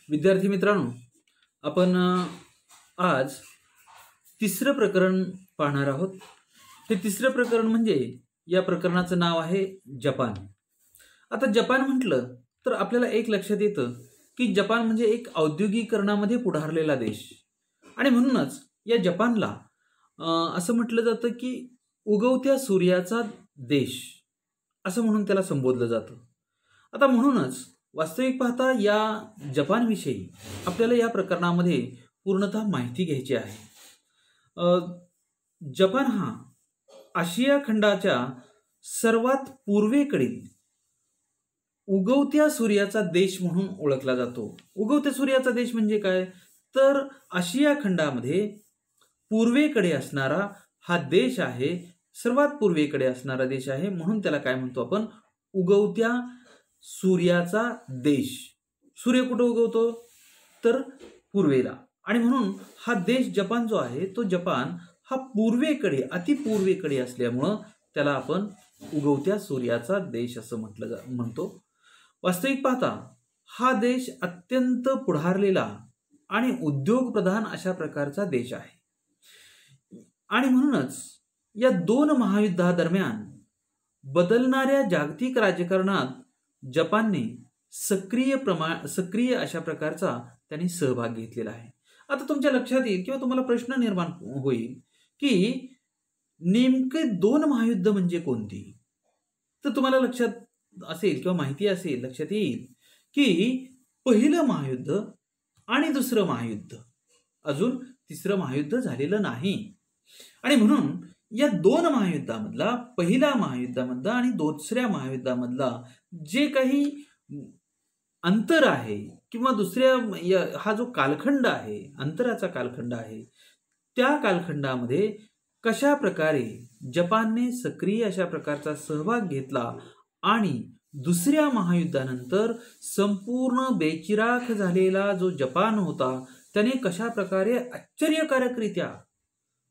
विद्यार्थी मित्रांनो, आपण आज तिसरं प्रकरण पाहणार आहोत. हे तिसरं प्रकरण म्हणजे या प्रकरणाचं नाव आहे जपान. आता जपान म्हटलं तर आपल्याला एक लक्षात येतं की जपान म्हणजे एक औद्योगिकीकरणामध्ये पुढारलेला देश आणि म्हणूनच या जपानला असं म्हटलं जातं की उगवत्या सूर्याचा देश असं म्हणून त्याला संबोधलं जातं. आता म्हणूनच वास्तविक पाहता या जपानविषयी आपल्याला या प्रकरणामध्ये पूर्णतः माहिती घ्यायची आहे. जपान हा आशिया खंडाच्या सर्वात पूर्वेकडील उगवत्या सूर्याचा देश म्हणून ओळखला जातो. उगवत्या सूर्याचा देश म्हणजे काय, तर आशिया खंडामध्ये पूर्वेकडे असणारा हा देश आहे, सर्वात पूर्वेकडे असणारा देश आहे, म्हणून त्याला काय म्हणतो आपण, उगवत्या सूर्याचा देश. सूर्य कुठं उगवतो, तर पूर्वेला, आणि म्हणून हा देश जपान जो आहे तो जपान हा पूर्वेकडे, अतिपूर्वेकडे असल्यामुळं त्याला आपण उगवत्या सूर्याचा देश असं म्हणतो. वास्तविक पाहता हा देश अत्यंत पुढारलेला आणि उद्योगप्रधान अशा प्रकारचा देश आहे आणि म्हणूनच या दोन महायुद्धादरम्यान बदलणाऱ्या जागतिक राजकारणात जपानने सक्रिय अशा प्रकारचा त्यांनी सहभाग घेतलेला आहे. आता तुमच्या लक्षात येईल किंवा तुम्हाला प्रश्न निर्माण होईल की नेमके दोन महायुद्ध म्हणजे कोणती. तर तुम्हाला लक्षात असेल किंवा माहिती असेल, लक्षात येईल की पहिलं महायुद्ध आणि दुसरं महायुद्ध, अजून तिसरं महायुद्ध झालेलं नाही. आणि म्हणून या दोन महायुद्धामधला, पहिल्या महायुद्धामधला आणि दुसऱ्या महायुद्धामधला जे काही अंतर आहे किंवा दुसऱ्या हा जो कालखंड आहे, अंतराचा कालखंड आहे, त्या कालखंडामध्ये कशा प्रकारे जपानने सक्रिय अशा प्रकारचा सहभाग घेतला आणि दुसऱ्या महायुद्धानंतर संपूर्ण बेचिराख झालेला जो जपान होता त्याने कशा प्रकारे आश्चर्यकारकरित्या,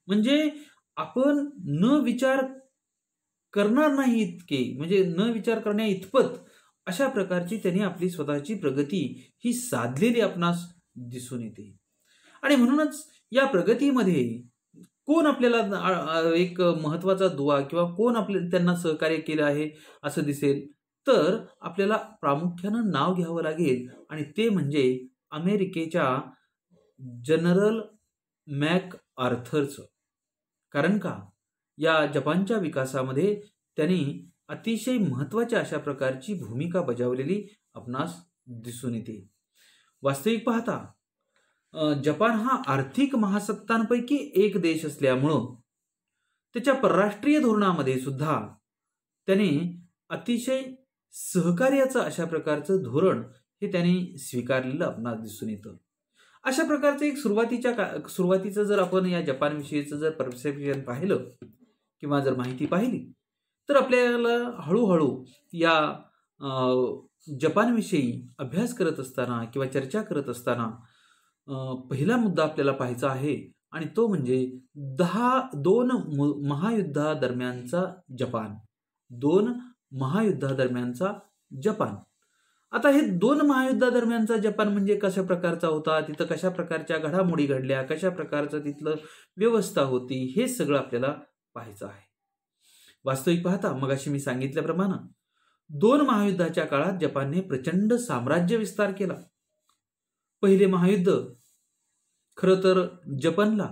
म्हणजे आपण न विचार करणार नाही इतके, म्हणजे न विचार करण्या इतपत अशा प्रकारची त्यांनी आपली स्वतःची प्रगती ही साधलेली आपणास दिसून येते. आणि म्हणूनच या प्रगतीमध्ये कोण आपल्याला एक महत्वाचा दुवा किंवा कोण त्यांना सहकार्य केलं आहे असं दिसेल, तर आपल्याला प्रामुख्यानं नाव घ्यावं लागेल आणि ते म्हणजे अमेरिकेच्या जनरल मॅकआर्थरचं. कारण का, या जपानच्या विकासामध्ये त्यांनी अतिशय महत्वाच्या अशा प्रकारची भूमिका बजावलेली आपणास दिसून येते. वास्तविक पाहता जपान हा आर्थिक महासत्तांपैकी एक देश असल्यामुळं त्याच्या परराष्ट्रीय धोरणामध्ये सुद्धा त्याने अतिशय सहकार्याचं अशा प्रकारचं धोरण हे त्यांनी स्वीकारलेलं आपणास दिसून येतं. अशा प्रकारचं एक सुरुवातीचं जर आपण या जपानविषयीचं जर परसेप्शन पाहिलं किंवा जर माहिती पाहिली तर आपल्याला हळूहळू या जपानविषयी अभ्यास करत असताना किंवा चर्चा करत असताना पहिला मुद्दा आपल्याला पाहायचा आहे आणि तो म्हणजे दोन महायुद्धादरम्यानचा जपान. दोन महायुद्धादरम्यानचा जपान. आता हे दोन महायुद्धादरम्यानचा जपान म्हणजे कशा प्रकारचा होता, तिथं कशा प्रकारच्या घडामोडी घडल्या, कशा प्रकारचं तिथलं व्यवस्था होती, हे सगळं आपल्याला पाहायचं आहे. वास्तविक पाहता मगाशी मी सांगितल्याप्रमाणे दोन महायुद्धाच्या काळात जपानने प्रचंड साम्राज्य विस्तार केला. पहिले महायुद्ध खरं तर जपानला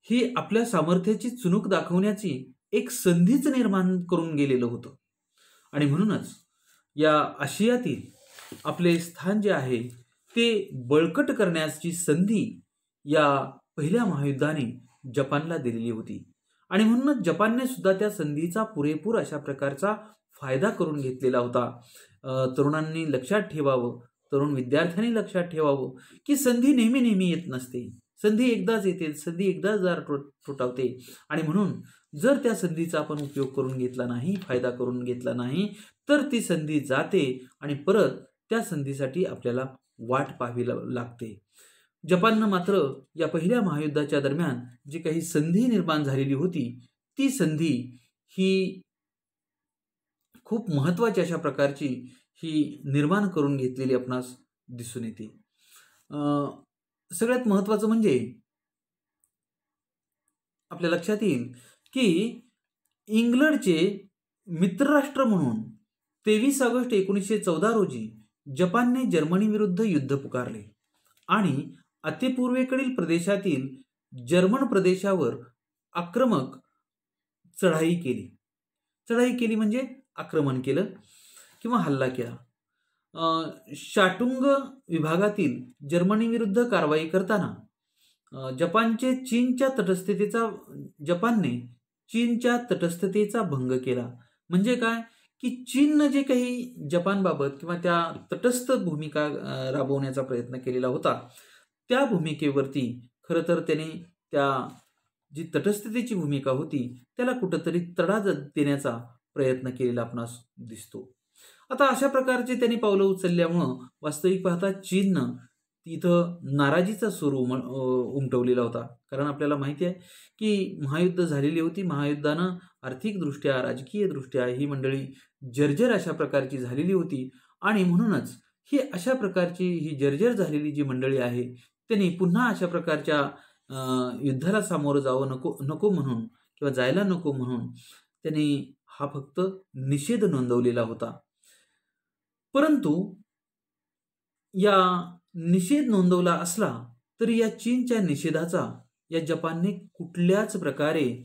ही आपल्या सामर्थ्याची चुणूक दाखवण्याची एक संधीच निर्माण करून गेलेलं होतं आणि म्हणूनच या आशियातील आपले स्थान जे आहे ते बळकट करण्याची संधी या पहिल्या महायुद्धाने जपानला दिलेली होती आणि म्हणूनच जपानने सुद्धा त्या संधीचा पुरेपूर अशा प्रकारचा फायदा करून घेतलेला होता. तरुणांनी लक्षात ठेवावं, तरुण विद्यार्थ्यांनी लक्षात ठेवावं की संधी नेहमी येत नसते. संधी एकदाच येते, संधी एकदाच दार तुटवते आणि म्हणून जर त्या संधीचा आपण उपयोग करून घेतला नाही, फायदा करून घेतला नाही, तर ती संधी जाते आणि परत त्या संधीसाठी आपल्याला वाट पाहावी लागते. जपाननं मात्र या पहिल्या महायुद्धाच्या दरम्यान जी काही संधी निर्माण झालेली होती ती संधी ही खूप महत्वाची अशा प्रकारची ही निर्माण करून घेतलेली आपणास दिसून येते. सगळ्यात महत्त्वाचं म्हणजे आपल्या लक्षात येईल की इंग्लंडचे मित्रराष्ट्र म्हणून 23 ऑगस्ट 1914 रोजी जपानने जर्मनी विरुद्ध युद्ध पुकारले आणि अतिपूर्वेकडील प्रदेशातील जर्मन प्रदेशावर आक्रमक चढाई केली म्हणजे आक्रमण केलं किंवा हल्ला केला. शाटुंग विभागातील जर्मनी विरुद्ध कारवाई करताना जपानने चीनच्या तटस्थतेचा भंग केला. म्हणजे काय की चीननं जे काही जपानबाबत किंवा त्या तटस्थ भूमिका राबवण्याचा प्रयत्न केलेला होता त्या भूमिकेवरती खरं तर त्याने त्या जी तटस्थतेची भूमिका होती त्याला कुठंतरी तडा देण्याचा प्रयत्न केलेला आपणास दिसतो. आता अशा प्रकारचे त्यांनी पावलं उचलल्यामुळं वास्तविक पाहता चीननं तिथं नाराजीचा सूर उमटवलेला होता. कारण आपल्याला माहिती आहे की महायुद्ध झालेली होती. महायुद्धानं आर्थिकदृष्ट्या राजकीयदृष्ट्या ही मंडळी जर्जर अशा प्रकारची झालेली होती आणि म्हणूनच ही अशा प्रकारची ही जर्जर झालेली जी मंडळी आहे त्यांनी पुन्हा अशा प्रकारच्या युद्धाला सामोरं जावं नको म्हणून किंवा जायला नको म्हणून त्यांनी हा फक्त निषेध नोंदवलेला होता. परंतु या निषेध नोंदवला असला तरी या चीनच्या निषेधाचा या जपानने कुठल्याच प्रकारे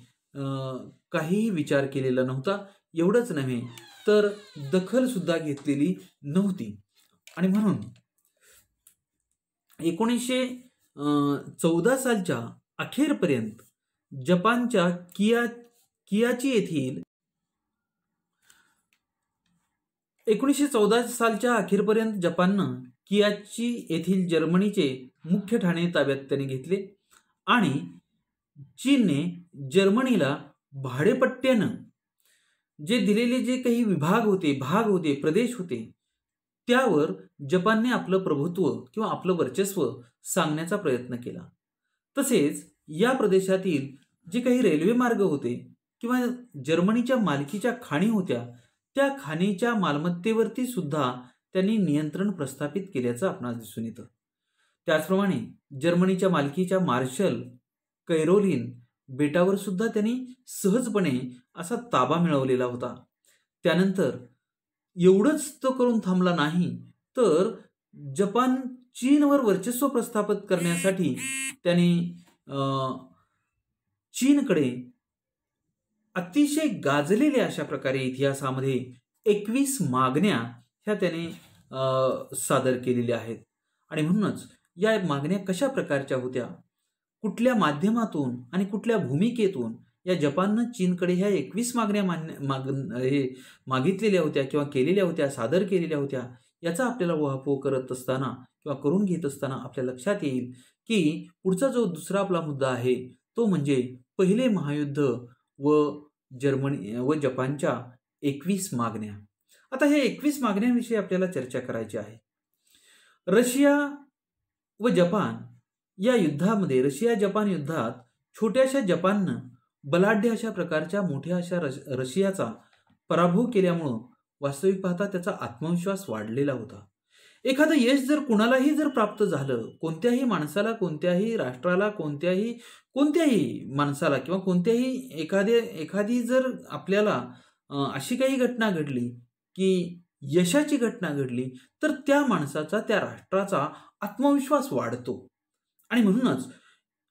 काहीही विचार केलेला नव्हता. एवढंच नव्हे तर दखल सुद्धा घेतलेली नव्हती. आणि म्हणून 1914 सालच्या अखेरपर्यंत जपानच्या कियाची येथील 1914 सालच्या अखेरपर्यंत जपाननं कियाची येथील जर्मनीचे मुख्य ठाणे ताब्यात त्याने घेतले आणि चीनने जर्मनीला भाडेपट्ट्यानं जे दिलेले जे काही भाग होते प्रदेश होते त्यावर जपानने आपलं प्रभुत्व किंवा आपलं वर्चस्व सांगण्याचा प्रयत्न केला. तसेच या प्रदेशातील जे काही रेल्वे मार्ग होते किंवा जर्मनीच्या मालकीच्या खाणी होत्या त्या खाणीच्या मालमत्तेवरती सुद्धा त्यांनी नियंत्रण प्रस्थापित केल्याचं आपणास दिसून येतं. त्याचप्रमाणे जर्मनीच्या मालकीच्या मार्शल कैरोलिन बेटावर सुद्धा त्यांनी सहजपणे असा ताबा मिळवलेला होता. त्यानंतर एवढंच तो करून थांबला नाही तर जपान चीनवर वर्चस्व प्रस्थापित करण्यासाठी त्याने चीनकडे अतिशय गाजलेल्या अशा प्रकारे इतिहासामध्ये 21 मागण्या ह्या त्याने सादर केलेल्या आहेत. आणि म्हणूनच या मागण्या कशा प्रकारच्या होत्या, कुठल्या माध्यमातून आणि कुठल्या भूमिकेतून या जपाननं चीनकडे ह्या 21 मागण्या मागितलेल्या होत्या किंवा केलेल्या होत्या, सादर केलेल्या होत्या, याचा आपल्याला उहापोह करत असताना किंवा करून घेत असताना आपल्या लक्षात येईल की पुढचा जो दुसरा आपला मुद्दा आहे तो म्हणजे पहिले महायुद्ध व जर्मनी व जपानच्या 21 मागण्या. आता हे 21 मागण्यांविषयी आपल्याला चर्चा करायची आहे. रशिया व जपान या युद्धामध्ये, रशिया जपान युद्धात छोट्याशा जपाननं बलाढ्य अशा प्रकारच्या मोठ्या अशा रशियाचा पराभव केल्यामुळं वास्तविक पाहता त्याचा आत्मविश्वास वाढलेला होता. एखादं यश जर कुणालाही जर प्राप्त झालं, कोणत्याही माणसाला, कोणत्याही राष्ट्राला, कोणत्याही माणसाला किंवा कोणत्याही एखादी जर आपल्याला अशी काही घटना घडली की यशाची घटना घडली तर त्या माणसाचा, त्या राष्ट्राचा आत्मविश्वास वाढतो. आणि म्हणूनच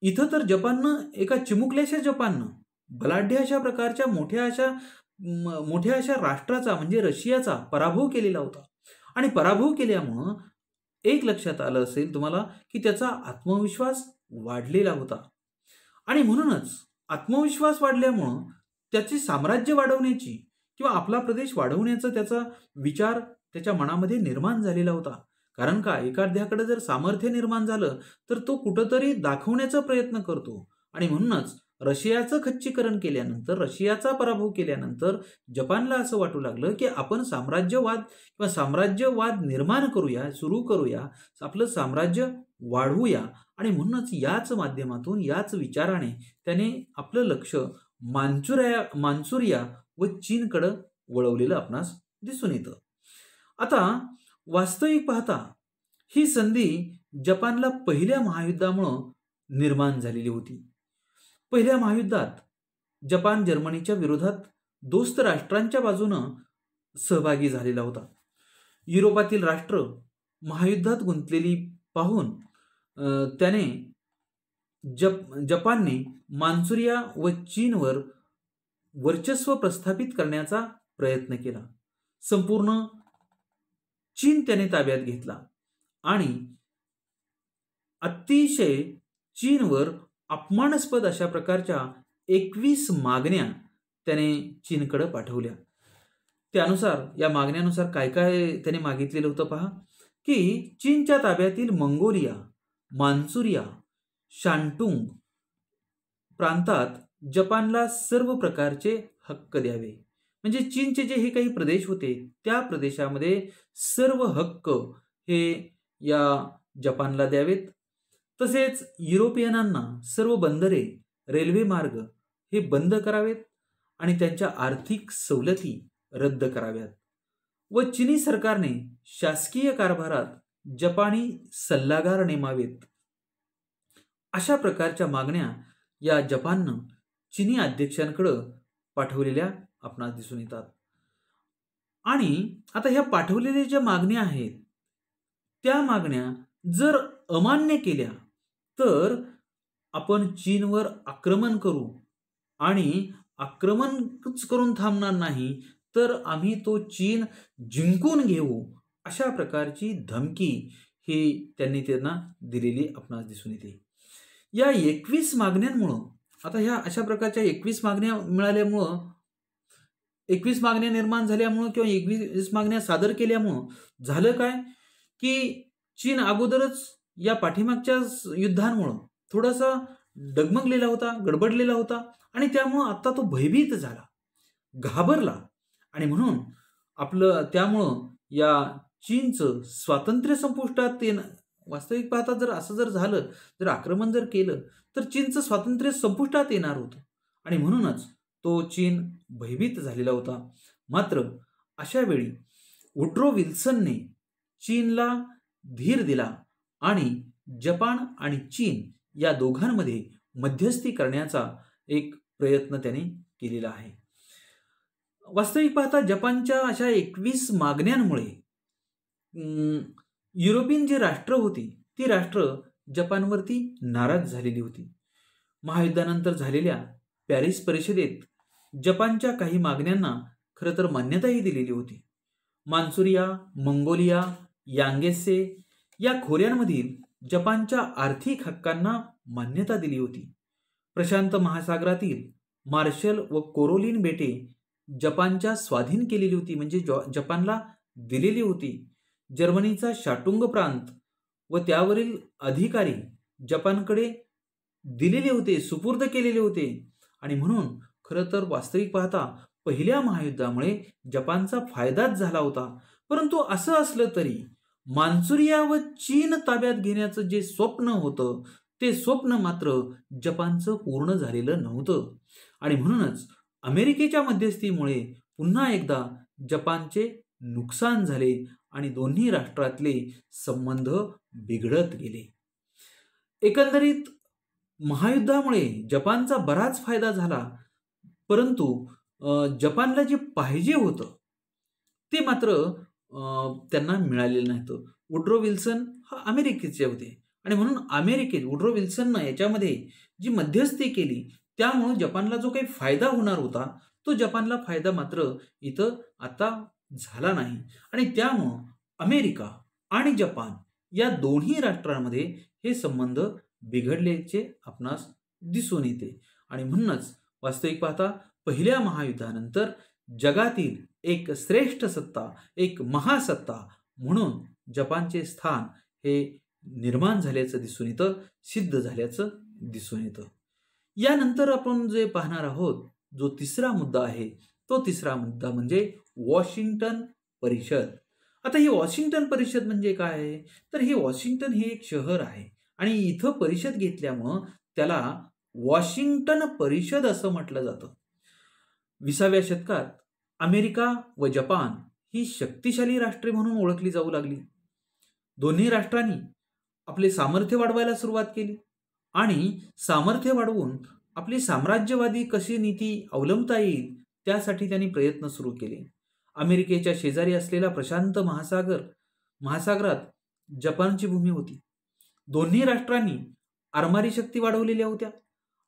इथं तर जपाननं, एका चिमुकल्याशा जपाननं बलाढ्य अशा प्रकारच्या मोठ्या अशा राष्ट्राचा म्हणजे रशियाचा पराभव केलेला होता. आणि पराभव केल्यामुळं एक लक्षात आलं असेल तुम्हाला की त्याचा आत्मविश्वास वाढलेला होता. आणि म्हणूनच आत्मविश्वास वाढल्यामुळं त्याचे साम्राज्य वाढवण्याची किंवा आपला प्रदेश वाढवण्याचा त्याचा विचार त्याच्या मनामध्ये निर्माण झालेला होता. कारण का, एखाद्याकडे जर सामर्थ्य निर्माण झालं तर तो कुठंतरी दाखवण्याचा प्रयत्न करतो. आणि म्हणूनच रशियाचं खच्चीकरण केल्यानंतर, रशियाचा पराभव केल्यानंतर जपानला असं वाटू लागलं की आपण साम्राज्यवाद निर्माण करूया, सुरू करूया, आपलं साम्राज्य वाढवूया. आणि म्हणूनच याच माध्यमातून, याच विचाराने त्याने आपलं लक्ष मान्चुरिया व चीनकडं वळवलेलं आपणास दिसून येतं. आता वास्तविक पाहता ही संधी जपानला पहिल्या महायुद्धामुळं निर्माण झालेली होती. पहिल्या महायुद्धात जपान जर्मनीच्या विरोधात दोस्त राष्ट्रांच्या बाजूनं सहभागी झालेला होता. युरोपातील राष्ट्र महायुद्धात गुंतलेली पाहून त्याने जपानने मान्चुरिया व चीनवर वर्चस्व प्रस्थापित करण्याचा प्रयत्न केला. संपूर्ण चीन त्याने ताब्यात घेतला आणि अतिशय चीनवर अपमानास्पद अशा प्रकारच्या 21 मागण्या त्याने चीनकडे पाठवल्या. त्यानुसार या मागण्यानुसार काय काय त्याने मागितलेलं होतं पहा, की चीनच्या ताब्यातील मंगोलिया, मान्चुरिया, शांटुंग प्रांतात जपानला सर्व प्रकारचे हक्क द्यावे. म्हणजे चीनचे जे हे काही प्रदेश होते त्या प्रदेशामध्ये सर्व हक्क हे या जपानला द्यावेत. तसेच युरोपियनांना सर्व बंदरे, रेल्वे मार्ग हे बंद करावेत आणि त्यांच्या आर्थिक सवलती रद्द कराव्यात व चीनी सरकारने शासकीय कारभारात जपानी सल्लागार नेमावेत. अशा प्रकारच्या मागण्या या जपाननं चीनी अध्यक्षांकडे पाठवलेल्या आपणास दिसून येतात. आणि आता ह्या पाठवलेल्या ज्या मागण्या आहेत त्या मागण्या जर अमान्य केल्या तर आपण चीनवर आक्रमण करू आणि आक्रमणच करून थांबणार नाही तर आम्ही तो चीन जिंकून घेऊ, अशा प्रकारची धमकी ही त्यांना दिलेली आपणास दिसून येते. या 21 मागण्यांमुळं, आता ह्या अशा प्रकारच्या 21 मागण्या मिळाल्यामुळं, 21 मागण्या निर्माण झाल्यामुळं किंवा 21 मागण्या सादर केल्यामुळं झालं काय, की चीन अगोदरच या पाठीमागच्या युद्धांमुळं थोडासा डगमगलेला होता, गडबडलेला होता आणि त्यामुळं आता तो भयभीत झाला, घाबरला आणि म्हणून त्यामुळं या चीनचं स्वातंत्र्य संपुष्टात येणं, वास्तविक पाहता जर असं जर झालं, जर आक्रमण जर केलं तर चीनचं स्वातंत्र्य संपुष्टात येणार होतं आणि म्हणूनच तो चीन भयभीत झालेला होता. मात्र अशा वेळी वुड्रो विल्सनने चीनला धीर दिला आणि जपान आणि चीन या दोघांमध्ये मध्यस्थी करण्याचा एक प्रयत्न त्याने केलेला आहे. वास्तविक पाहता जपानच्या अशा 21 मागण्यांमुळे युरोपियन जी राष्ट्र होती ती राष्ट्र जपानवरती नाराज झालेली होती. महायुद्धानंतर झालेल्या पॅरिस परिषदेत जपानच्या काही मागण्यांना खरं तर मान्यताही दिलेली होती. मान्चुरिया, मंगोलिया, यांगेत्से या खोऱ्यांमधील जपानच्या आर्थिक हक्कांना मान्यता दिली होती. प्रशांत महासागरातील मार्शल व कोरोलिन बेटे जपानच्या स्वाधीन केलेली होती, म्हणजे जपानला दिलेली होती. जर्मनीचा शाटुंग प्रांत व त्यावरील अधिकारी जपानकडे दिलेले होते, सुपूर्द केलेले होते आणि म्हणून खरं तर वास्तविक पाहता पहिल्या महायुद्धामुळे जपानचा फायदाच झाला होता. परंतु असं असलं तरी मान्चुरिया व चीन ताब्यात घेण्याचं जे स्वप्न होतं ते स्वप्न मात्र जपानचं पूर्ण झालेलं नव्हतं आणि म्हणूनच अमेरिकेच्या मध्यस्थीमुळे पुन्हा एकदा जपानचे नुकसान झाले आणि दोन्ही राष्ट्रातले संबंध बिघडत गेले. एकंदरीत महायुद्धामुळे जपानचा बराच फायदा झाला, परंतु जपानला जे पाहिजे होतं ते मात्र त्यांना मिळालेलं नव्हतं. वुड्रो विल्सन हा अमेरिकेचे होते आणि म्हणून वुड्रो विल्सननं याच्यामध्ये जी मध्यस्थी केली त्यामुळे जपानला जो काही फायदा होणार होता तो जपानला फायदा मात्र इथं आता झाला नाही आणि त्यामुळं अमेरिका आणि जपान या दोन्ही राष्ट्रांमध्ये हे संबंध बिघडल्याचे आपणास दिसून येते आणि म्हणूनच वास्तविक पाहता पहिल्या महायुद्धानंतर जगातील एक श्रेष्ठ सत्ता, एक महासत्ता म्हणून जपानचे स्थान हे निर्माण झाल्याचं दिसून येतं, सिद्ध झाल्याचं दिसून येतं. यानंतर आपण जे पाहणार आहोत जो तिसरा मुद्दा आहे तो तिसरा मुद्दा म्हणजे वॉशिंग्टन परिषद. आता ही वॉशिंग्टन परिषद म्हणजे काय आहे तर ही वॉशिंग्टन हे एक शहर आहे आणि इथं परिषद घेतल्यामुळं त्याला वॉशिंग्टन परिषद असं म्हटलं जातं. 20व्या शतकात अमेरिका व जपान ही शक्तिशाली राष्ट्रे म्हणून ओळखली जाऊ लागली. दोन्ही राष्ट्रांनी आपले सामर्थ्य वाढवायला सुरुवात केली आणि सामर्थ्य वाढवून आपली साम्राज्यवादी कशी नीती अवलंबता येईल त्यासाठी त्यांनी प्रयत्न सुरू केले. अमेरिकेच्या शेजारी असलेला प्रशांत महासागरात जपानची भूमी होती. दोन्ही राष्ट्रांनी आरमारी शक्ती वाढवलेल्या होत्या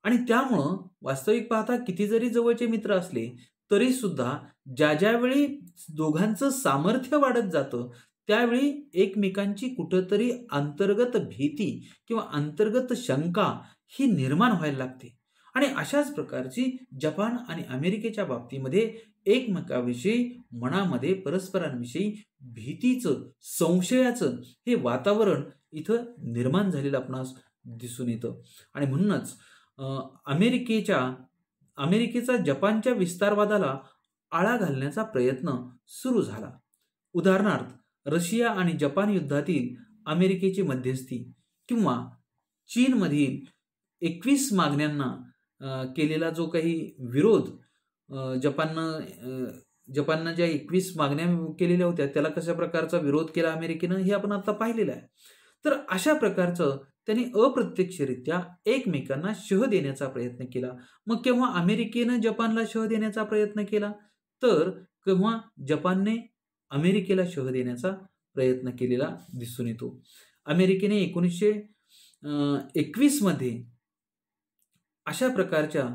आणि त्यामुळं वास्तविक पाहता किती जरी जवळचे मित्र असले तरी सुद्धा ज्यावेळी दोघांचं सामर्थ्य वाढत जातं त्यावेळी एकमेकांची कुठंतरी अंतर्गत भीती किंवा अंतर्गत शंका ही निर्माण व्हायला लागते. आणि अशाच प्रकारची जपान आणि अमेरिकेच्या बाबतीमध्ये एकमेकाविषयी मनामध्ये परस्परांविषयी भीतीचं, संशयाचं हे वातावरण इथं निर्माण झालेलं आपणास दिसून येतं. आणि म्हणूनच अमेरिकेचा जपानच्या विस्तारवादाला आळा घालण्याचा प्रयत्न सुरू झाला. उदाहरणार्थ रशिया आणि जपान युद्धातील अमेरिकेची मध्यस्थी किंवा चीनमधील 21 मागण्यांना केलेला जो काही विरोध जपाननं ज्या 21 मागण्या केलेल्या होत्या त्याला कशा प्रकारचा विरोध केला अमेरिकेनं हे आपण आता पाहिलेलं आहे. तर अशा प्रकारचं त्यांनी अप्रत्यक्षरित्या एकमेकांना शह देण्याचा प्रयत्न केला. मग केव्हा अमेरिकेनं जपानला शह देण्याचा प्रयत्न केला तर केव्हा जपानने अमेरिकेला शह देण्याचा प्रयत्न केलेला दिसून येतो. अमेरिकेने 1921 मध्ये अशा प्रकारच्या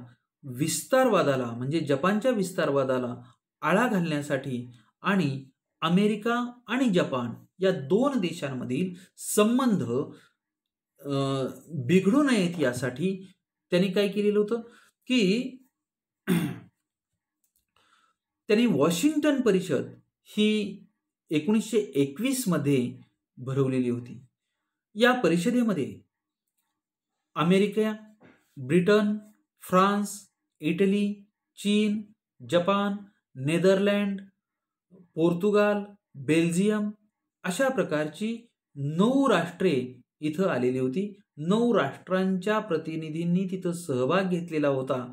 विस्तारवादाला म्हणजे जपानच्या विस्तारवादाला आळा घालण्यासाठी आणि अमेरिका आणि जपान या दोन देशांमधील संबंध बिघडू नयेत यासाठी त्यांनी काय केलेलं होतं की त्यांनी वॉशिंग्टन परिषद ही 1921 मध्ये भरवलेली होती. या परिषदेमध्ये अमेरिका, ब्रिटन, फ्रान्स, इटली, चीन, जपान, नेदरलँड, पोर्तुगाल, बेल्जियम अशा प्रकारची 9 राष्ट्रे इथं आलेली होती. 9 राष्ट्रांच्या प्रतिनिधींनी तिथं सहभाग घेतलेला होता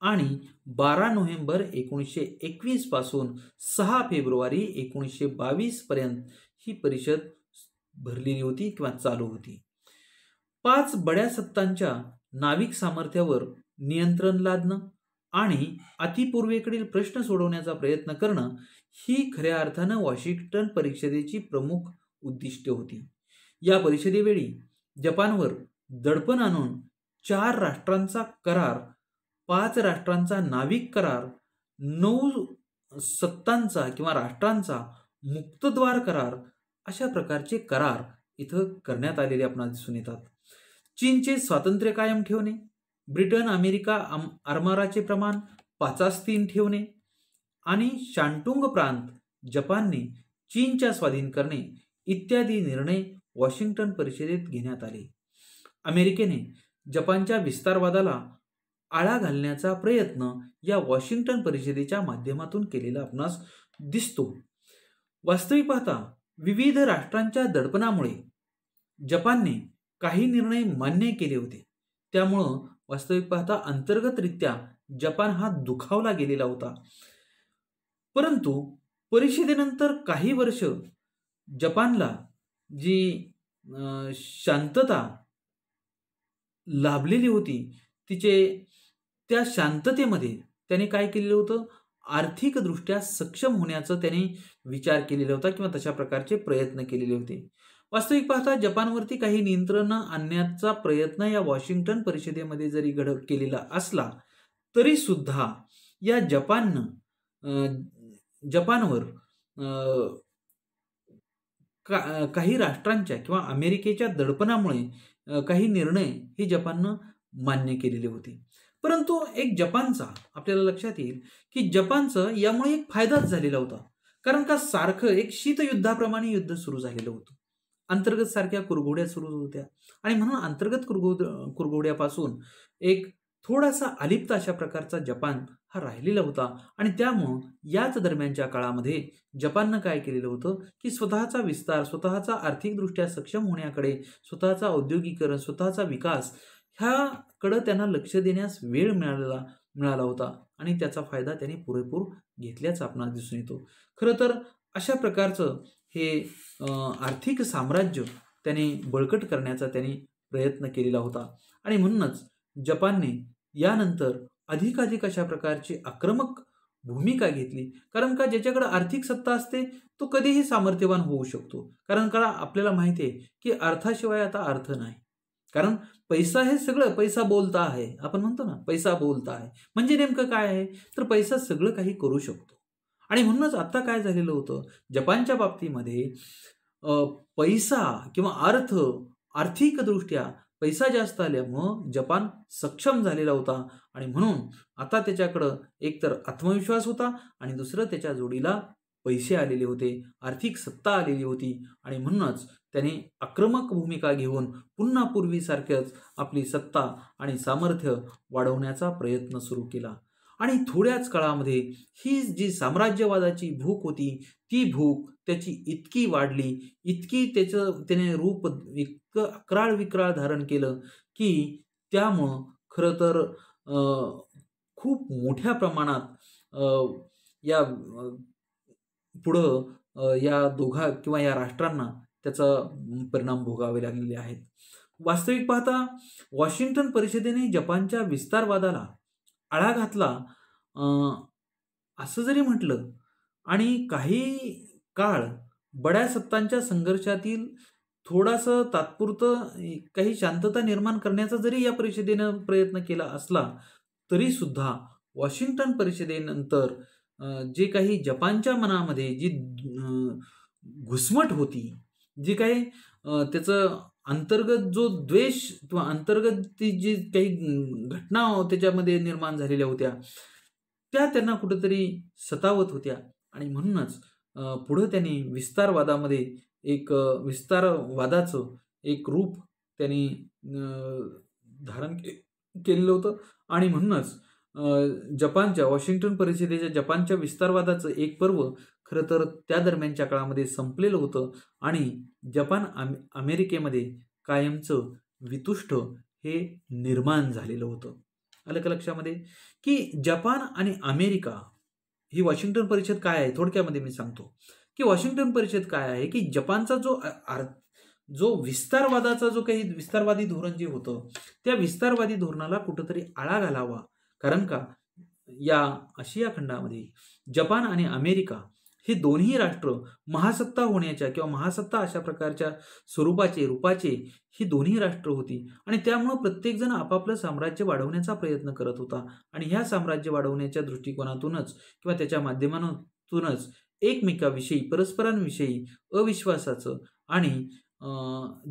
आणि 12 नोव्हेंबर 1921 पासून 6 फेब्रुवारी 1922 पर्यंत ही परिषद भरलेली होती किंवा चालू होती. 5 बड्या सत्तांच्या नाविक सामर्थ्यावर नियंत्रण लादणं आणि अतिपूर्वेकडील प्रश्न सोडवण्याचा प्रयत्न करणं ही खऱ्या अर्थानं वॉशिंग्टन परिषदेची प्रमुख उद्दिष्टे होती. या परिषदेवेळी जपानवर दडपण आणून 4 राष्ट्रांचा करार, 5 राष्ट्रांचा नाविक करार, 9 सत्तांचा किंवा राष्ट्रांचा मुक्तद्वार करार अशा प्रकारचे करार इथं करण्यात आलेले आपणास दिसून येतात. चीनचे स्वातंत्र्य कायम ठेवणे, ब्रिटन अमेरिका आरमाराचे प्रमाण 5:3 ठेवणे आणि शांटुंग प्रांत जपानने चीनच्या स्वाधीन करणे इत्यादी निर्णय वॉशिंग्टन परिषदेत घेण्यात आले. अमेरिकेने जपानच्या विस्तारवादाला आळा घालण्याचा प्रयत्न या वॉशिंग्टन परिषदेच्या माध्यमातून केलेला आपणास दिसतो. वास्तविक पाहता विविध राष्ट्रांच्या दडपणामुळे जपानने काही निर्णय मान्य केले होते. त्यामुळं वास्तविक पाहता अंतर्गतरित्या जपान हा दुखावला गेलेला होता. परंतु परिषदेनंतर काही वर्ष जपानला जी शांतता लाभलेली होती त्या शांततेमध्ये त्याने काय केलेलं होतं, आर्थिकदृष्ट्या सक्षम होण्याचं त्याने विचार केलेला होता किंवा तशा प्रकारचे प्रयत्न केलेले होते. वास्तविक पाहता जपानवरती काही नियंत्रण आणण्याचा प्रयत्न या वॉशिंग्टन परिषदेमध्ये जरी केलेला असला तरी सुद्धा या जपानवर काही राष्ट्रांच्या किंवा अमेरिकेच्या दडपणामुळे काही निर्णय हे जपाननं मान्य केलेले होते. परंतु एक जपानचा आपल्याला लक्षात येईल की जपानचं यामुळे एक फायदाच झालेला होता. कारण का सारखं एक शीतयुद्धाप्रमाणे युद्ध सुरू झालेलं होतं. अंतर्गत सारख्या कुरघोड्या सुरू होत्या आणि म्हणून अंतर्गत कुरघोड्यापासून एक थोडासा अलिप्त अशा प्रकारचा जपान हा राहिलेला होता. आणि त्यामुळं याच दरम्यानच्या काळामध्ये जपाननं काय केलेलं होतं की स्वतःचा विस्तार, स्वतःचा आर्थिकदृष्ट्या सक्षम होण्याकडे, स्वतःचा औद्योगिकरण, स्वतःचा विकास ह्याकडं त्यांना लक्ष देण्यास वेळ मिळाला होता आणि त्याचा फायदा त्यांनी पुरेपूर घेतल्याचा आपणास दिसून येतो. खरं तर अशा प्रकारचं हे आर्थिक साम्राज्य त्याने बळकट करण्याचा त्याने प्रयत्न केलेला होता. आणि म्हणूनच जपानने यानंतर अधिकाधिक अशा प्रकारची आक्रमक भूमिका घेतली. कारण का ज्याच्याकडे आर्थिक सत्ता असते तो कधीही सामर्थ्यवान होऊ शकतो. कारण का आपल्याला माहिती आहे की अर्थाशिवाय आता अर्थ नाही. कारण पैसा हे सगळं, पैसा बोलता आहे, आपण म्हणतो ना पैसा बोलता आहे. म्हणजे नेमकं काय आहे, तर पैसा सगळं काही करू शकतो. आणि म्हणूनच आता काय झालेलं होतं जपानच्या बाबतीमध्ये, पैसा किंवा आर्थिकदृष्ट्या पैसा जास्त आल्यामुळं जपान सक्षम झालेला होता. आणि म्हणून आता त्याच्याकडं एकतर आत्मविश्वास होता आणि दुसरं त्याच्या जोडीला पैसे आलेले होते, आर्थिक सत्ता आलेली होती. आणि म्हणूनच त्याने आक्रमक भूमिका घेऊन पुन्हा पूर्वीसारखंच आपली सत्ता आणि सामर्थ्य वाढवण्याचा प्रयत्न सुरू केला. आणि थोड्याच काळामध्ये ही जी साम्राज्यवादाची भूक होती, ती भूक त्याची इतकी वाढली, इतकी त्याने रूप इतकं अक्राळ विक्राळ धारण केलं की त्यामुळं खरं तर खूप मोठ्या प्रमाणात या पुढं या दोघा किंवा या राष्ट्रांना त्याचा परिणाम भोगावे लागलेले आहेत. वास्तविक पाहता वॉशिंग्टन परिषदेने जपानच्या विस्तारवादाला आळा घातला असं जरी म्हटलं, आणि काही काळ बड्या सत्तांच्या संघर्षातील थोडासा तात्पुरतं काही शांतता निर्माण करण्याचा जरी या परिषदेनं प्रयत्न केला असला, तरी सुद्धा वॉशिंग्टन परिषदेनंतर जे काही जपानच्या मनामध्ये जी घुसमट होती, जी काही त्याचं अंतर्गत जो द्वेष किंवा अंतर्गत ती जी काही घटना त्याच्यामध्ये निर्माण झालेल्या होत्या, त्या त्यांना कुठंतरी सतावत होत्या. आणि म्हणूनच पुढं त्यांनी विस्तारवादामध्ये विस्तारवादाचं एक रूप त्यांनी धारण केलेलं होतं. आणि म्हणूनच वॉशिंग्टन परिषदेच्या जपानच्या विस्तारवादाचं एक पर्व खरं तर त्या दरम्यानच्या काळामध्ये संपलेलं होतं. आणि जपान अमेरिकेमध्ये कायमचं वितुष्ट हे निर्माण झालेलं होतं. आलं का लक्षामध्ये की जपान आणि अमेरिका ही वॉशिंग्टन परिषद काय आहे, थोडक्यामध्ये मी सांगतो की वॉशिंग्टन परिषद काय आहे की जपानचा जो विस्तारवादाचा जो काही विस्तारवादी धोरण जे होतं, त्या विस्तारवादी धोरणाला कुठंतरी आळा घालावा. कारण का या आशिया खंडामध्ये जपान आणि अमेरिका हे दोन्ही राष्ट्र महासत्ता होण्याच्या किंवा महासत्ता अशा प्रकारच्या रूपाचे ही दोन्ही राष्ट्र होती. आणि त्यामुळं प्रत्येकजण आपापलं साम्राज्य वाढवण्याचा प्रयत्न करत होता. आणि ह्या साम्राज्य वाढवण्याच्या दृष्टिकोनातूनच किंवा त्याच्या माध्यमातूनच एकमेकाविषयी, परस्परांविषयी अविश्वासाचं आणि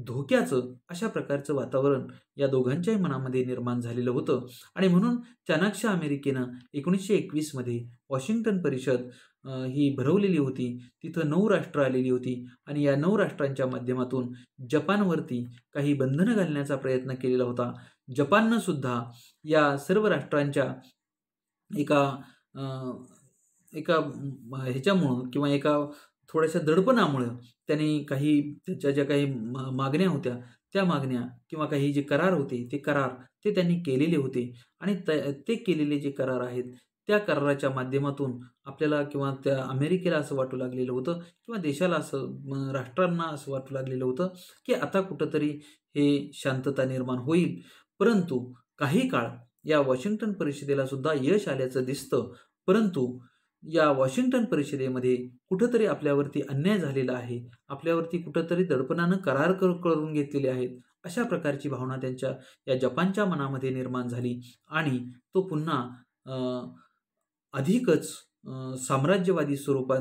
धोक्याचं अशा प्रकारचं वातावरण या दोघांच्याही मनामध्ये निर्माण झालेलं होतं. आणि म्हणून चाणाक्ष अमेरिकेनं 1921 मध्ये वॉशिंग्टन परिषद ही भरवलेली होती. तिथं 9 राष्ट्र आलेली होती आणि या 9 राष्ट्रांच्या माध्यमातून जपानवरती काही बंधनं घालण्याचा प्रयत्न केलेला होता. जपाननं सुद्धा या सर्व राष्ट्रांच्या एका ह्याच्यामुळं किंवा एका थोड्याशा दडपणामुळं त्यांनी काही त्याच्या ज्या काही मागण्या होत्या, त्या मागण्या किंवा काही जे करार होते ते त्यांनी केलेले होते. आणि ते केलेले जे करार आहेत त्या कराराच्या माध्यमातून आपल्याला किंवा त्या अमेरिकेला असं वाटू लागलेलं होतं किंवा देशाला असं, राष्ट्रांना असं वाटू लागलेलं होतं की आता कुठंतरी हे शांतता निर्माण होईल. परंतु काही काळ या वॉशिंग्टन परिषदेला सुद्धा यश आल्याचं दिसतं. परंतु या वॉशिंग्टन परिषदेमध्ये कुठंतरी आपल्यावरती अन्याय झालेला आहे, आपल्यावरती कुठंतरी दडपणानं करार करून घेतलेले आहेत, अशा प्रकारची भावना त्यांच्या या जपानच्या मनामध्ये निर्माण झाली. आणि तो पुन्हा अधिकच साम्राज्यवादी स्वरूप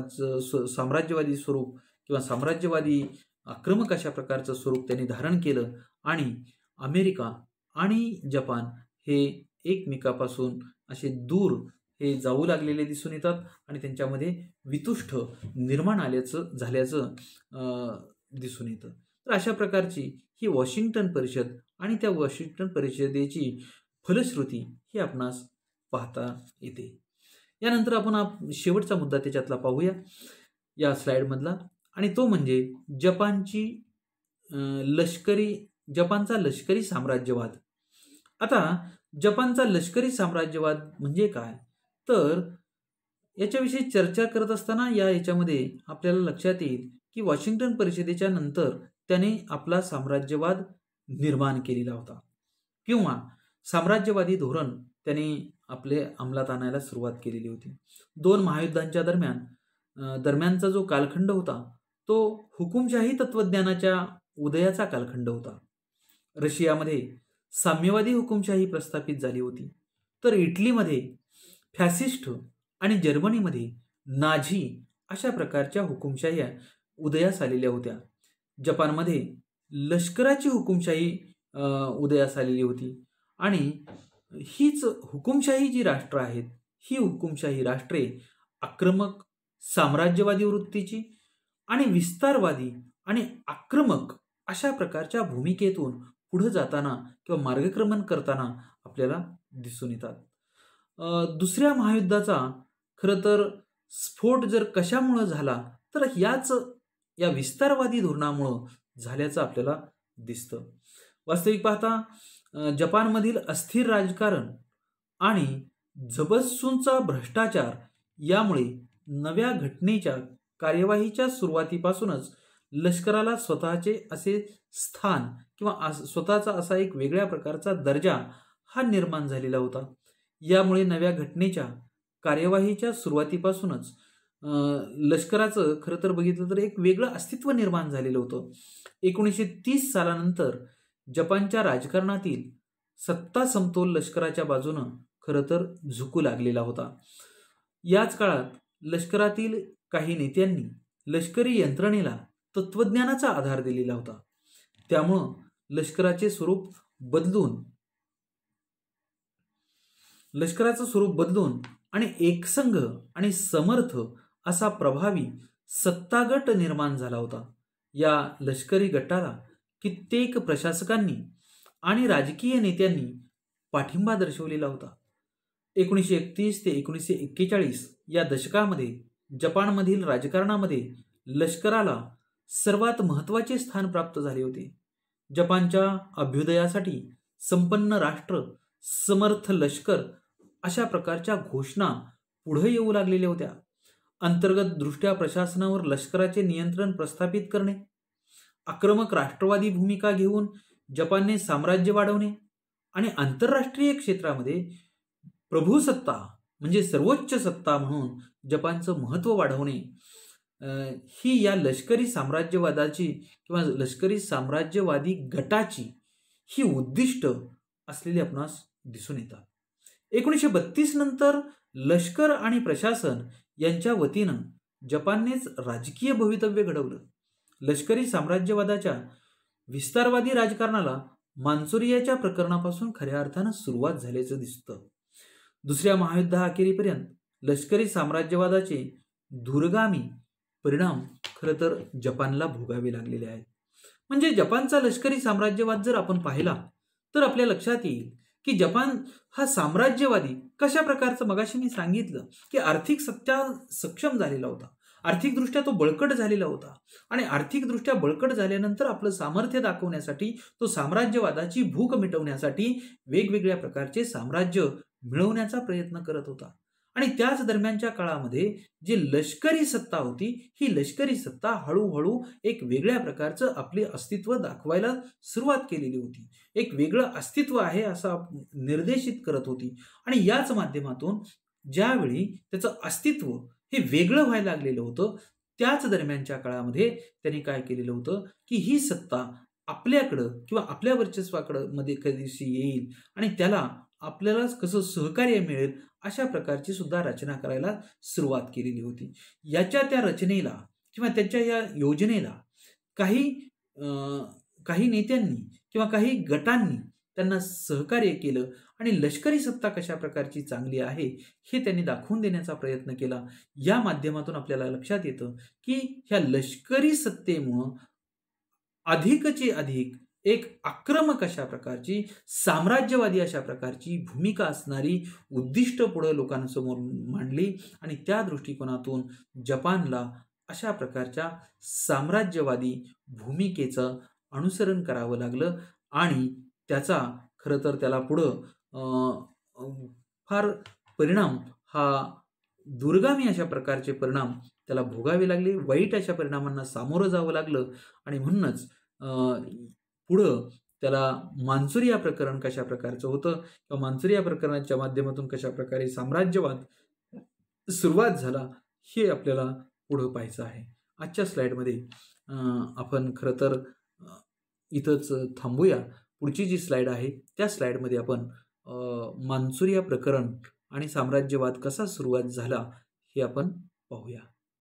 किंवा साम्राज्यवादी आक्रमक अशा प्रकारचं स्वरूप त्यांनी धारण केलं. आणि अमेरिका आणि जपान हे एकमेकापासून असे दूर हे जाऊ लागलेले दिसून येतात आणि त्यांच्यामध्ये वितुष्ट निर्माण झाल्याचं दिसून येतं. तर अशा प्रकारची ही वॉशिंग्टन परिषद आणि त्या वॉशिंग्टन परिषदेची फलश्रुती ही आपणास पाहता येते. यानंतर आपण शेवटचा मुद्दा त्याच्यातला पाहूया या स्लाइडमधला, आणि तो म्हणजे जपानचा लष्करी साम्राज्यवाद. आता जपानचा लष्करी साम्राज्यवाद म्हणजे काय, तर याच्याविषयी चर्चा करत असताना याच्यामध्ये आपल्याला लक्षात येईल की वॉशिंग्टन परिषदेच्या नंतर त्याने आपला साम्राज्यवाद निर्माण केलेला होता, किंवा साम्राज्यवादी धोरण त्याने आपले अंमलात आणायला सुरुवात केलेली होती. 2 महायुद्धांच्या दरम्यानचा जो कालखंड होता तो हुकुमशाही तत्वज्ञानाच्या उदयाचा कालखंड होता. रशियामध्ये साम्यवादी हुकुमशाही प्रस्थापित झाली होती, तर इटलीमध्ये फॅसिस्ट आणि जर्मनीमध्ये नाझी अशा प्रकारच्या हुकुमशाह्या उदयास आलेल्या होत्या. जपानमध्ये लष्कराची हुकुमशाही उदयास आलेली होती. आणि हीच हुकुमशाही जी राष्ट्र आहेत, ही हुकुमशाही राष्ट्रे आक्रमक, साम्राज्यवादी वृत्तीची आणि विस्तारवादी आणि आक्रमक अशा प्रकारच्या भूमिकेतून पुढे जाताना किंवा मार्गक्रमण करताना आपल्याला दिसून येतात. दुसऱ्या महायुद्धाचा खरं तर स्फोट जर कशामुळं झाला तर या विस्तारवादी धोरणामुळं झाल्याचं आपल्याला दिसतं. वास्तविक पाहता जपानमधील अस्थिर राजकारण आणि जबरदस्तूंचा भ्रष्टाचार यामुळे नव्या घटनेच्या कार्यवाहीच्या सुरुवातीपासूनच लष्कराला स्वतःचे असे स्थान किंवा स्वतःचा असा एक वेगळ्या प्रकारचा दर्जा हा निर्माण झालेला होता. यामुळे नव्या घटनेच्या कार्यवाहीच्या सुरुवातीपासूनच लष्कराचं खरं तर बघितलं तर एक वेगळं अस्तित्व निर्माण झालेलं होतं. 1930 सालानंतर जपानच्या राजकारणातील सत्ता समतोल लष्कराच्या बाजूनं खरं तर झुकू लागलेला होता. याच काळात लष्करातील काही नेत्यांनी लष्करी यंत्रणेला तत्वज्ञानाचा आधार दिलेला होता. त्यामुळं लष्कराचं स्वरूप बदलून आणि एकसंघ आणि समर्थ असा प्रभावी सत्तागट निर्माण झाला होता. या लष्करी गटाला कित्येक प्रशासकांनी आणि राजकीय नेत्यांनी पाठिंबा दर्शवलेला होता. 1931 ते 1941 या दशकामध्ये जपानमधील राजकारणामध्ये लष्कराला सर्वात महत्त्वाचे स्थान प्राप्त झाले होते. जपानच्या अभ्युदयासाठी संपन्न राष्ट्र, समर्थ लष्कर अशा प्रकारच्या घोषणा पुढे येऊ लागलेल्या होत्या. अंतर्गत दृष्ट्या प्रशासनावर लष्कराचे नियंत्रण प्रस्थापित करणे, आक्रमक राष्ट्रवादी भूमिका घेऊन जपानने साम्राज्य वाढवणे आणि आंतरराष्ट्रीय क्षेत्रामध्ये प्रभुसत्ता म्हणजे सर्वोच्च सत्ता म्हणून जपानचं महत्त्व वाढवणे, ही या लष्करी साम्राज्यवादाची किंवा लष्करी साम्राज्यवादी गटाची ही उद्दिष्ट असलेली आपणास दिसून येतात. 1932 नंतर लष्कर आणि प्रशासन यांच्या वतीनं जपाननेच राजकीय भवितव्य घडवलं. लष्करी साम्राज्यवादाच्या विस्तारवादी राजकारणाला मान्चुरियाच्या प्रकरणापासून खऱ्या अर्थानं सुरुवात झाल्याचं दिसतं. दुसऱ्या महायुद्धाअखेरीपर्यंत लष्करी साम्राज्यवादाचे दूरगामी परिणाम खरं तर जपानला भोगावे लागलेले आहेत. म्हणजे जपानचा लष्करी साम्राज्यवाद जर आपण पाहिला तर आपल्या लक्षात येईल की जपान हा साम्राज्यवादी कशा प्रकारचं, मगाशी मी सांगितलं की आर्थिक सक्षम झालेला होता, आर्थिकदृष्ट्या तो बळकट झालेला होता आणि आर्थिकदृष्ट्या बळकट झाल्यानंतर आपलं सामर्थ्य दाखवण्यासाठी, तो साम्राज्यवादाची भूक मिटवण्यासाठी वेगवेगळ्या प्रकारचे साम्राज्य मिळवण्याचा प्रयत्न करत होता. आणि त्याच दरम्यानच्या काळामध्ये जी लष्करी सत्ता होती, ही लष्करी सत्ता हळूहळू एक वेगळ्या प्रकारचं आपले अस्तित्व दाखवायला सुरुवात केलेली होती. एक वेगळं अस्तित्व आहे असं निर्देशित करत होती. आणि याच माध्यमातून ज्यावेळी त्याचं अस्तित्व हे वेगळं व्हायला लागलेलं होतं, त्याच दरम्यानच्या काळामध्ये त्यांनी काय केलेलं होतं की ही सत्ता आपल्याकडं किंवा आपल्या वर्चस्वाकडं मध्ये कधीशी येईल आणि त्याला आपल्याला कसं सहकार्य मिळेल अशा प्रकारची सुद्धा रचना करायला सुरुवात केलेली होती. त्या रचनेला किंवा त्याच्या या योजनेला काही नेत्यांनी किंवा काही गटांनी त्यांना सहकार्य केलं आणि लष्करी सत्ता कशा प्रकारची चांगली आहे हे त्यांनी दाखवून देण्याचा प्रयत्न केला. या माध्यमातून आपल्याला लक्षात येतं की ह्या लष्करी सत्तेमुळं अधिकची अधिक एक आक्रमक अशा प्रकारची, साम्राज्यवादी अशा प्रकारची भूमिका असणारी उद्दिष्ट पुढे लोकांसमोर मांडली आणि त्या दृष्टिकोनातून जपानला अशा प्रकारच्या साम्राज्यवादी भूमिकेचं अनुसरण करावं लागलं आणि त्याचा खरं तर त्याला पुढं फार परिणाम, हा दूरगामी अशा प्रकारचे परिणाम त्याला भोगावे लागले, वाईट अशा परिणामांना सामोरं जावं लागलं. आणि म्हणूनच पुढं त्याला मान्सूरिया प्रकरण कशा प्रकारचं होतं किंवा मान्सूरिया प्रकरणाच्या माध्यमातून कशा प्रकारे साम्राज्यवाद सुरुवात झाला हे आपल्याला पुढं पाहायचं आहे. आजच्या स्लाईडमध्ये आपण खरं तर इथंच थांबूया. पुढची जी स्लाईड आहे त्या स्लाईडमध्ये आपण मान्सूरिया प्रकरण आणि साम्राज्यवाद कसा सुरुवात झाला हे आपण पाहूया.